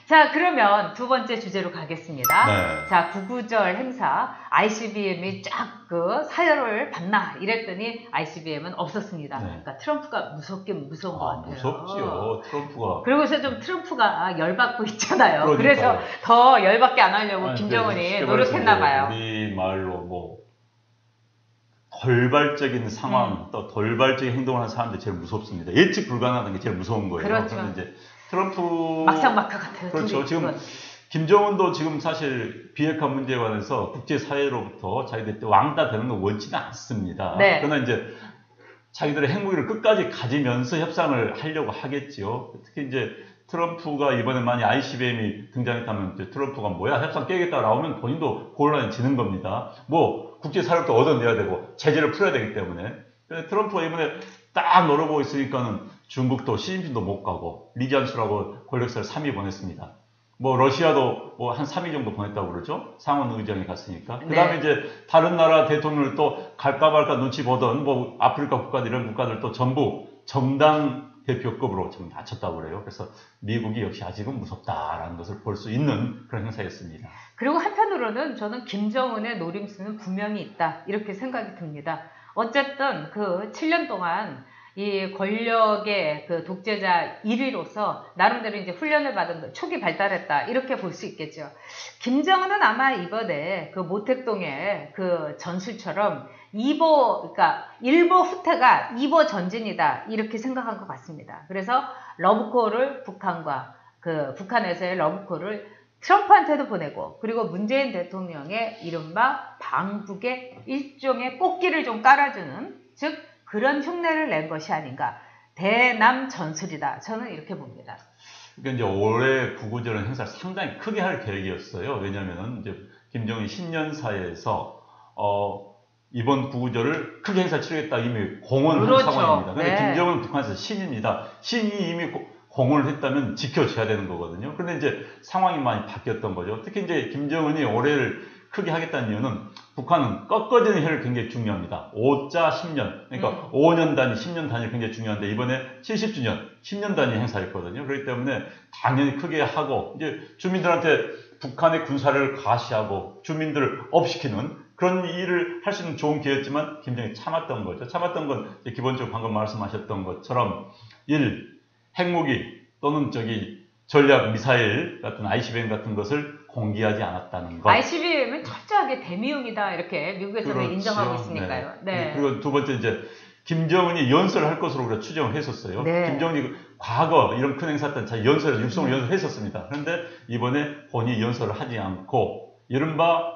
자, 그러면 두 번째 주제로 가겠습니다. 네. 자, 구구절 행사 ICBM이 쫙 그 사열을 받나 이랬더니 ICBM은 없었습니다. 네. 그러니까 트럼프가 무섭긴 무서운 것 같아요. 무섭죠. 트럼프가. 그리고서 좀 트럼프가 열받고 있잖아요. 그러니까요. 그래서 더 열받게 안 하려고 김정은이 쉽게 노력했나 봐요. 우리 말로 뭐 돌발적인 상황, 또 돌발적인 행동을 하는 사람들이 제일 무섭습니다. 예측 불가능한 게 제일 무서운 거예요. 그렇죠. 이제 트럼프 막상막하 같아요. 그렇죠. 지금 그건. 김정은도 지금 사실 비핵화 문제에 관해서 국제사회로부터 자기들 왕따 되는 거 원치는 않습니다. 네. 그러나 이제 자기들의 핵무기를 끝까지 가지면서 협상을 하려고 하겠지요. 특히 이제 트럼프가 이번에 만약 ICBM이 등장했다면 이제 트럼프가 뭐야 협상 깨겠다 나오면 본인도 곤란해지는 겁니다. 뭐 국제사회로부터 얻어내야 되고 제재를 풀어야 되기 때문에. 그래서 트럼프가 이번에 딱 노려보고 있으니까는 중국도 시진핑도 못 가고 리지안수라고 권력사를 3위 보냈습니다. 뭐 러시아도 뭐 한 3위 정도 보냈다고 그러죠. 상원 의장이 갔으니까. 그 다음에 이제 다른 나라 대통령을 또 갈까 말까 눈치 보던 뭐 아프리카 국가들 이런 국가들도 전부 정당 대표급으로 지금 낮췄다고 그래요. 그래서 미국이 역시 아직은 무섭다라는 것을 볼 수 있는 그런 행사였습니다. 그리고 한편으로는 저는 김정은의 노림수는 분명히 있다 이렇게 생각이 듭니다. 어쨌든 그 7년 동안 이 권력의 그 독재자 1위로서 나름대로 이제 훈련을 받은 초기 발달했다 이렇게 볼 수 있겠죠. 김정은은 아마 이번에 그 모택동의 그 전술처럼 그러니까 일보 후퇴가 2보 전진이다 이렇게 생각한 것 같습니다. 그래서 러브콜을 북한에서의 러브콜을 트럼프한테도 보내고 그리고 문재인 대통령의 이른바 방북의 일종의 꽃길을 좀 깔아주는 즉 그런 흉내를 낸 것이 아닌가. 대남 전술이다. 저는 이렇게 봅니다. 그러니까 이제 올해 구구절 행사를 상당히 크게 할 계획이었어요. 왜냐하면 이제 김정일 신년사에서 이번 구구절을 크게 행사 치르겠다 이미 공언을 그렇죠. 한 상황입니다. 근데 네. 김정은 북한에서 신입니다. 신이 이미 공언을 했다면 지켜줘야 되는 거거든요. 그런데 이제 상황이 많이 바뀌었던 거죠. 특히 이제 김정은이 올해를 크게 하겠다는 이유는 북한은 꺾어지는 혀를 굉장히 중요합니다. 5자 10년, 그러니까 5년 단위, 10년 단위 굉장히 중요한데 이번에 70주년, 10년 단위 행사했거든요. 그렇기 때문에 당연히 크게 하고 이제 주민들한테 북한의 군사를 가시하고 주민들을 업시키는 그런 일을 할 수 있는 좋은 기회였지만 김정은이 참았던 거죠. 참았던 건 기본적으로 방금 말씀하셨던 것처럼 1. 핵무기 또는 전략 미사일 같은 ICBM 같은 것을 공개하지 않았다는 것. ICBM은 철저하게 대미용이다 이렇게 미국에서는 그렇죠. 인정하고 있으니까요. 네. 그리고 두 번째 이제 김정은이 연설을 할 것으로 우리가 추정을 했었어요. 네. 김정은이 과거 이런 큰 행사 때는 자 연설을 육성을 연설했었습니다. 그런데 이번에 본인이 연설을 하지 않고 이른바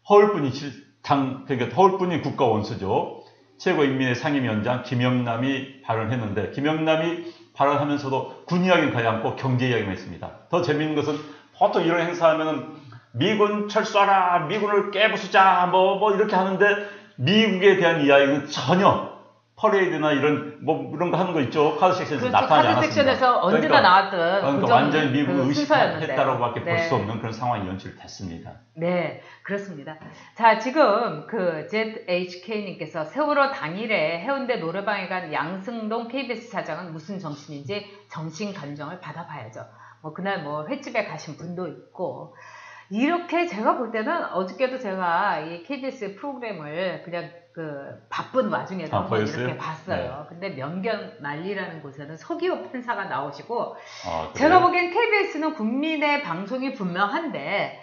그러니까 허울뿐인 국가 원수죠. 최고인민회 상임위원장 김영남이 발언했는데 김영남이 발언하면서도 군 이야기는 가지 않고 경제 이야기만 했습니다. 더 재미있는 것은 보통 이런 행사하면은 미군 철수하라, 미군을 깨부수자, 뭐 이렇게 하는데 미국에 대한 이야기는 전혀 퍼레이드나 이런 거 하는 거 있죠. 카드 섹션에서 그렇죠. 나타나지 않았습니다. 카드 섹션에서 언제나 나왔던 그러니까 완전히 미국을 순서였는데. 의식했다라고밖에 볼 수 네. 없는 그런 상황이 연출됐습니다. 네, 그렇습니다. 자, 지금 그 ZHK님께서 세월호 당일에 해운대 노래방에 간 양승동 KBS 사장은 무슨 정신인지 정신 감정을 받아봐야죠. 그날 횟집에 가신 분도 있고 이렇게 제가 볼 때는 어저께도 제가 이 KBS 프로그램을 그냥 그 바쁜 와중에도 한번 이렇게 봤어요. 근데 명견난리라는 곳에는 서기호 판사가 나오시고 제가 보기엔 KBS는 국민의 방송이 분명한데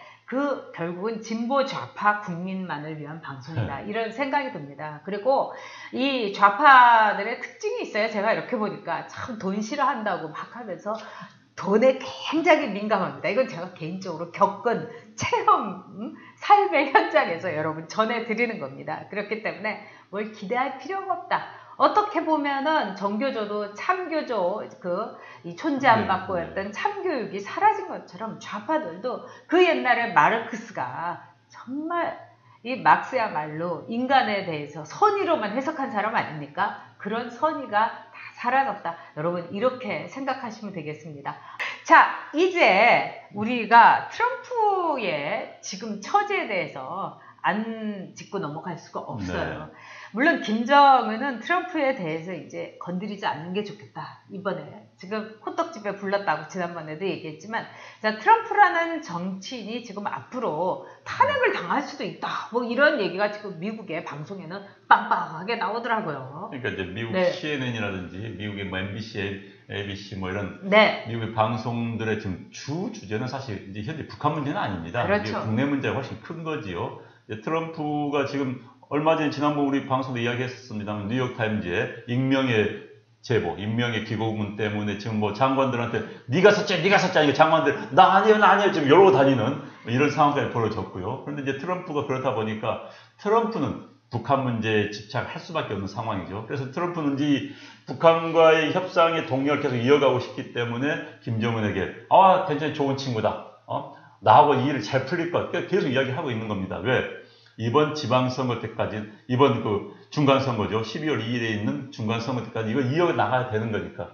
결국은 진보 좌파 국민만을 위한 방송이다 이런 생각이 듭니다. 그리고 이 좌파들의 특징이 있어요. 제가 이렇게 보니까 참 돈 싫어한다고 막 하면서 돈에 굉장히 민감합니다. 이건 제가 개인적으로 겪은 체험, 삶의 현장에서 여러분 전해드리는 겁니다. 그렇기 때문에 뭘 기대할 필요가 없다. 어떻게 보면은 정교조도 참교조 이 존재 안 받고 했던 참교육이 사라진 것처럼 좌파들도 그 옛날에 마르크스가 정말 이 막스야말로 인간에 대해서 선의로만 해석한 사람 아닙니까? 그런 선의가 다 사라졌다. 여러분 이렇게 생각하시면 되겠습니다. 자, 이제 우리가 트럼프의 지금 처지에 대해서 안 짚고 넘어갈 수가 없어요. 네. 물론 김정은은 트럼프에 대해서 이제 건드리지 않는 게 좋겠다. 이번에 지금 호떡집에 불렀다고 지난번에도 얘기했지만, 자, 트럼프라는 정치인이 지금 앞으로 탄핵을 당할 수도 있다. 뭐 이런 얘기가 지금 미국의 방송에는 빵빵하게 나오더라고요. 그러니까 이제 미국 네. CNN이라든지 미국의 뭐 MBC, ABC 뭐 이런 네. 미국의 방송들의 지금 주 주제는 사실 이제 현재 북한 문제는 아닙니다. 그렇죠. 이게 국내 문제가 훨씬 큰 거지요. 이제 트럼프가 지금 얼마 전에 지난번 우리 방송도 이야기했었습니다만 뉴욕타임즈의 익명의 제보, 익명의 기고문 때문에 지금 뭐 장관들한테 네가 샀지 하니까 장관들 나 아니에요 지금 이러고 다니는 뭐 이런 상황까지 벌어졌고요. 그런데 이제 트럼프가 그렇다 보니까 트럼프는 북한 문제에 집착할 수밖에 없는 상황이죠. 그래서 트럼프는 이 북한과의 협상의 동력을 계속 이어가고 싶기 때문에 김정은에게 굉장히 좋은 친구다. 나하고 이 일을 잘 풀릴 것 같아. 계속 이야기하고 있는 겁니다. 왜? 이번 지방선거 때까지, 이번 그 중간선거죠. 12월 2일에 있는 중간선거 때까지 이거 이어나가야 되는 거니까.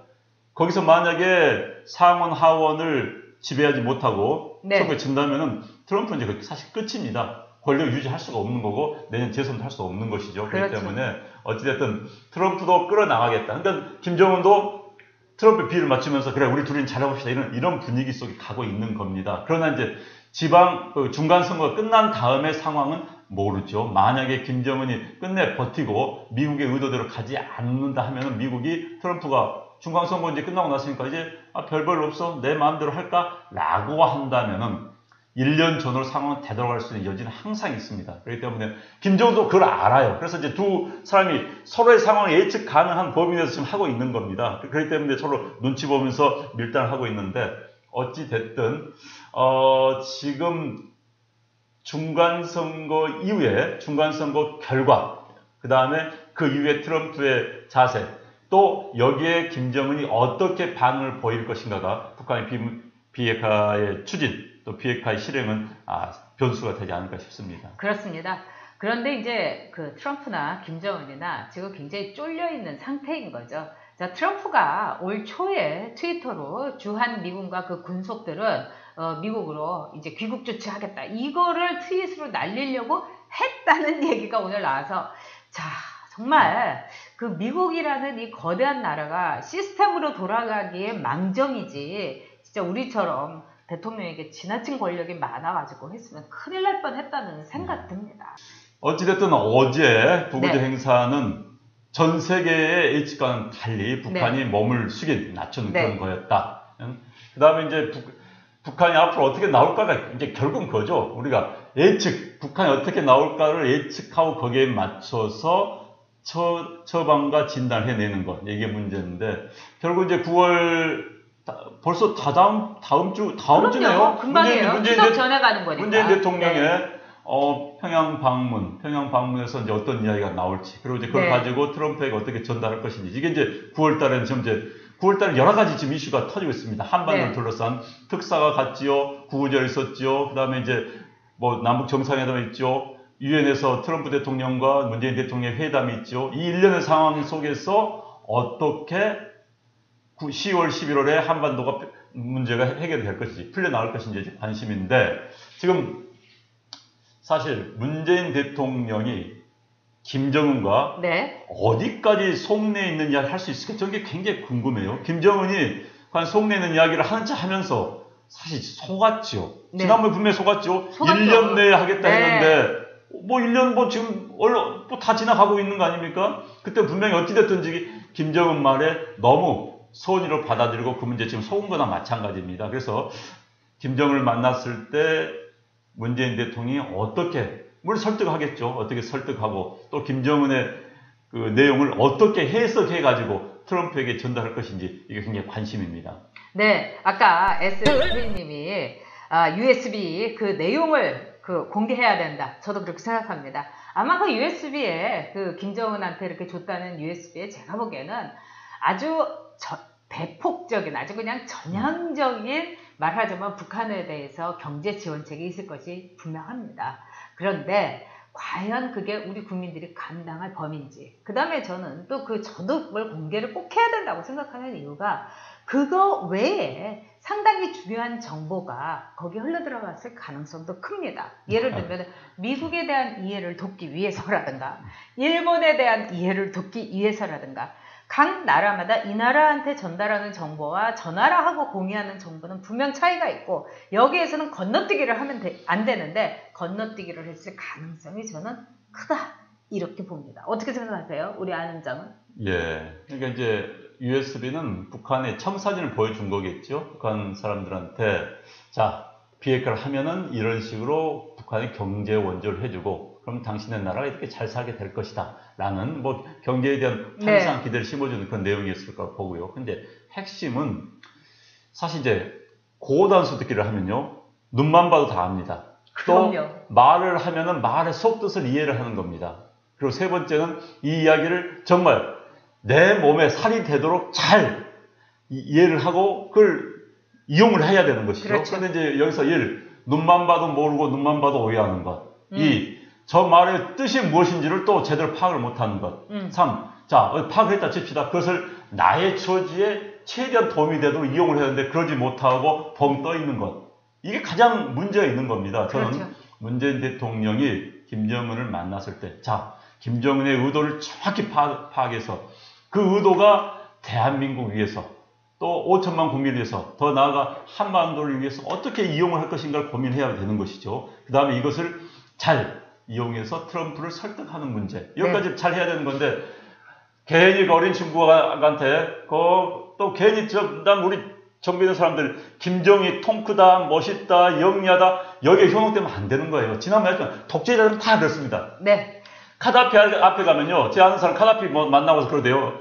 거기서 만약에 상원, 하원을 지배하지 못하고 네. 선거에 진다면은 트럼프는 이제 사실 끝입니다. 권력 유지할 수가 없는 거고 내년 재선도 할 수 없는 것이죠. 그렇기 그렇죠. 때문에 어찌됐든 트럼프도 끌어나가겠다. 그러니까 김정은도 트럼프의 비를 맞추면서 그래 우리 둘이 잘해봅시다 이런 분위기 속에 가고 있는 겁니다. 그러나 이제 지방 중간 선거가 끝난 다음의 상황은 모르죠. 만약에 김정은이 끝내 버티고 미국의 의도대로 가지 않는다 하면은 미국이 트럼프가 중간 선거 이제 끝나고 났으니까 이제 별별 없어 내 마음대로 할까라고 한다면은 1년 전으로 상황은 되돌아갈 수 있는 여지는 항상 있습니다. 그렇기 때문에 김정은도 그걸 알아요. 그래서 이제 두 사람이 서로의 상황을 예측 가능한 범위 내에서 지금 하고 있는 겁니다. 그렇기 때문에 서로 눈치 보면서 밀당을 하고 있는데 어찌 됐든 지금 중간선거 이후에 중간선거 결과 그 다음에 그 이후에 트럼프의 자세 또 여기에 김정은이 어떻게 반응을 보일 것인가가 북한의 비핵화의 추진 또 비핵화의 실행은 변수가 되지 않을까 싶습니다. 그렇습니다. 그런데 이제 그 트럼프나 김정은이나 지금 굉장히 쫄려 있는 상태인 거죠. 자, 트럼프가 올 초에 트위터로 주한 미군과 그 군속들은 미국으로 이제 귀국 조치하겠다. 이거를 트윗으로 날리려고 했다는 얘기가 오늘 나와서 자, 정말 그 미국이라는 이 거대한 나라가 시스템으로 돌아가기에 망정이지 진짜 우리처럼 대통령에게 지나친 권력이 많아가지고 했으면 큰일 날 뻔했다는 생각 듭니다. 어찌됐든 어제 부구제 네. 행사는 전 세계의 예측과는 달리 북한이 몸을 낮추는 네. 그런 거였다. 그 다음에 이제 북한이 앞으로 어떻게 나올까가 이제 결국은 그거죠. 우리가 북한이 어떻게 나올까를 예측하고 거기에 맞춰서 처방과 진단을 해내는 것. 이게 문제인데, 결국 이제 9월, 벌써 다음 주네요. 금방이에요. 추석 전에 가는 거니까. 문재인 대통령의 평양 방문에서 이제 어떤 이야기가 나올지, 그리고 이제 그걸 가지고 트럼프에게 어떻게 전달할 것인지, 이게 이제 9월 달에는 지금 이제 9월 달에 여러 가지 지금 이슈가 터지고 있습니다. 한반도를 둘러싼 특사가 갔지요, 구구절 있었지요, 그 다음에 이제 뭐 남북 정상회담이 있죠, 유엔에서 트럼프 대통령과 문재인 대통령의 회담이 있죠. 이 일련의 상황 속에서 어떻게 10월, 11월에 한반도가 문제가 해결될 것인지, 풀려나올 것인지 관심인데, 지금 사실 문재인 대통령이 김정은과 어디까지 속내 있는 이야기를 할 수 있을까? 저게 굉장히 궁금해요. 김정은이 속내 있는 이야기를 하면서 사실 속았죠. 지난번에 분명히 속았죠. 1년 내에 하겠다 했는데 뭐 1년 지금 다 지나가고 있는 거 아닙니까? 그때 분명히 어찌됐든지 김정은 말에 너무 선의로 받아들이고 그 문제 지금 속은 거나 마찬가지입니다. 그래서 김정은을 만났을 때 문재인 대통령이 물론 설득하겠죠. 어떻게 설득하고 또 김정은의 그 내용을 어떻게 해석해가지고 트럼프에게 전달할 것인지 이게 굉장히 관심입니다. 네, 아까 SK님이 USB 그 내용을 공개해야 된다. 저도 그렇게 생각합니다. 아마 그 USB에 그 김정은한테 이렇게 줬다는 USB에 제가 보기에는 아주 대폭적인 아주 그냥 전향적인 말하자면 북한에 대해서 경제 지원책이 있을 것이 분명합니다. 그런데 과연 그게 우리 국민들이 감당할 범위인지, 그 다음에 저도 그걸 공개를 꼭 해야 된다고 생각하는 이유가 그거 외에 상당히 중요한 정보가 거기 흘러들어갔을 가능성도 큽니다. 예를 들면 미국에 대한 이해를 돕기 위해서라든가 일본에 대한 이해를 돕기 위해서라든가 각 나라마다 이 나라한테 전달하는 정보와 저 나라하고 공유하는 정보는 분명 차이가 있고 여기에서는 건너뛰기를 하면 안 되는데 건너뛰기를 했을 가능성이 저는 크다 이렇게 봅니다. 어떻게 생각하세요? 우리 아는장은? 예, 그러니까 이제 USB는 북한의 청사진을 보여준 거겠죠. 북한 사람들한테 자 비핵화를 하면은 이런 식으로 북한이 경제 원조를 해주고 그럼 당신네 나라가 이렇게 잘 살게 될 것이다 라는 뭐 경제에 대한 환상 기대를 심어주는 그런 내용이었을 까 보고요. 근데 핵심은 사실 이제 고단수 듣기를 하면요 눈만 봐도 다 압니다. 또 그럼요. 말을 하면은 말의 속뜻을 이해를 하는 겁니다. 그리고 세 번째는 이 이야기를 정말 내 몸에 살이 되도록 잘 이해를 하고 그걸 이용을 해야 되는 것이죠. 그렇죠. 그런데 이제 여기서 눈만 봐도 모르고 눈만 봐도 오해하는 것. 저 말의 뜻이 무엇인지를 또 제대로 파악을 못하는 것. 3. 자, 파악을 했다 칩시다. 그것을 나의 처지에 최대한 도움이 되도록 이용을 해야 하는데 그러지 못하고 벙 떠 있는 것. 이게 가장 문제가 있는 겁니다. 저는 그렇죠. 문재인 대통령이 김정은을 만났을 때, 자, 김정은의 의도를 정확히 파악해서 그 의도가 대한민국 위해서 또 5천만 국민을 위해서 더 나아가 한반도를 위해서 어떻게 이용을 할 것인가를 고민해야 되는 것이죠. 그 다음에 이것을 잘 이용해서 트럼프를 설득하는 문제. 여기까지 잘 해야 되는 건데 괜히 어린 친구한테 또 괜히 난 우리 정부 있는 사람들 김정희 통크다 멋있다 영리하다 여기에 현혹되면 안 되는 거예요. 지난번에 독재자들은 다 그렇습니다. 네. 카다피 앞에 가면요. 제 아는 사람 카다피 만나고서 그러대요.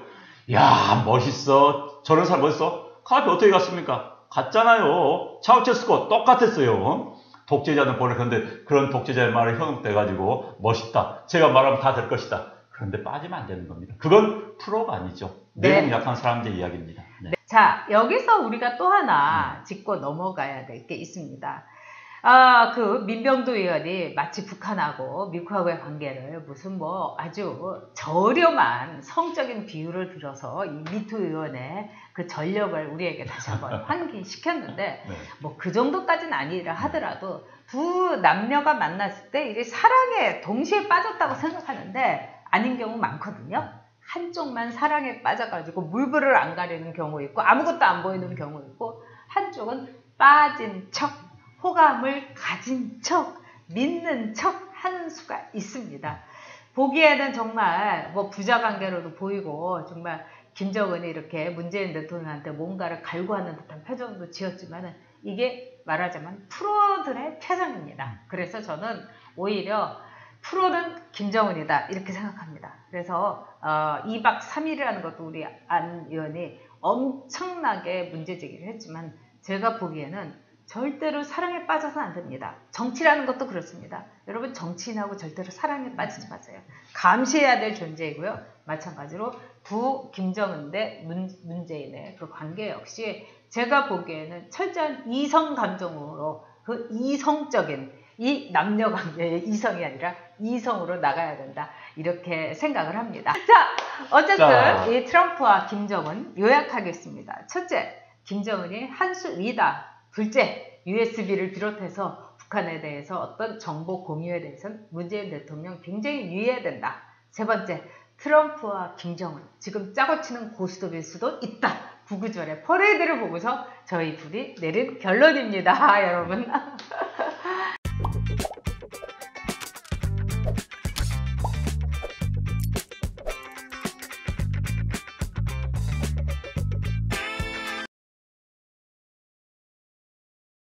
야 멋있어. 저런 사람 멋있어? 카다피 어떻게 갔습니까? 갔잖아요. 차우체스코 똑같았어요. 독재자는 보내. 그런데 그런 독재자의 말에 현혹돼가지고 멋있다. 제가 말하면 다 될 것이다. 그런데 빠지면 안 되는 겁니다. 그건 프로가 아니죠. 내공 약한 사람들의 이야기입니다. 네. 자, 여기서 우리가 또 하나 짚고 넘어가야 될 게 있습니다. 그 민병두 의원이 마치 북한하고 미국하고의 관계를 무슨 뭐 아주 저렴한 성적인 비유를 들어서 이 미투 의원의 그 전력을 우리에게 다시 한번 환기시켰는데 뭐 그 정도까지는 아니라 하더라도 두 남녀가 만났을 때 이게 사랑에 동시에 빠졌다고 생각하는데 아닌 경우 많거든요. 한쪽만 사랑에 빠져가지고 물불을 안 가리는 경우 있고 아무것도 안 보이는 경우 있고 한쪽은 빠진 척 호감을 가진 척 믿는 척 하는 수가 있습니다. 보기에는 정말 뭐 부자관계로도 보이고 정말 김정은이 이렇게 문재인 대통령한테 뭔가를 갈구하는 듯한 표정도 지었지만은 이게 말하자면 프로들의 표정입니다. 그래서 저는 오히려 프로는 김정은이다 이렇게 생각합니다. 그래서 2박 3일이라는 것도 우리 안 의원이 엄청나게 문제제기를 했지만 제가 보기에는 절대로 사랑에 빠져서는 안 됩니다. 정치라는 것도 그렇습니다. 여러분 정치인하고 절대로 사랑에 빠지지 마세요. 감시해야 될 존재이고요. 마찬가지로 김정은 대 문재인의 그 관계 역시 제가 보기에는 철저한 이성 감정으로 그 이성적인 이 남녀 관계의 이성이 아니라 이성으로 나가야 된다. 이렇게 생각을 합니다. 자, 어쨌든 이 트럼프와 김정은 요약하겠습니다. 첫째, 김정은이 한 수 위다. 둘째, USB를 비롯해서 북한에 대해서 어떤 정보 공유에 대해서는 문재인 대통령 굉장히 유의해야 된다. 세 번째, 트럼프와 김정은 지금 짜고 치는 고스톱일 수도 있다. 구구절의 퍼레이드를 보고서 저희 둘이 내린 결론입니다. 여러분.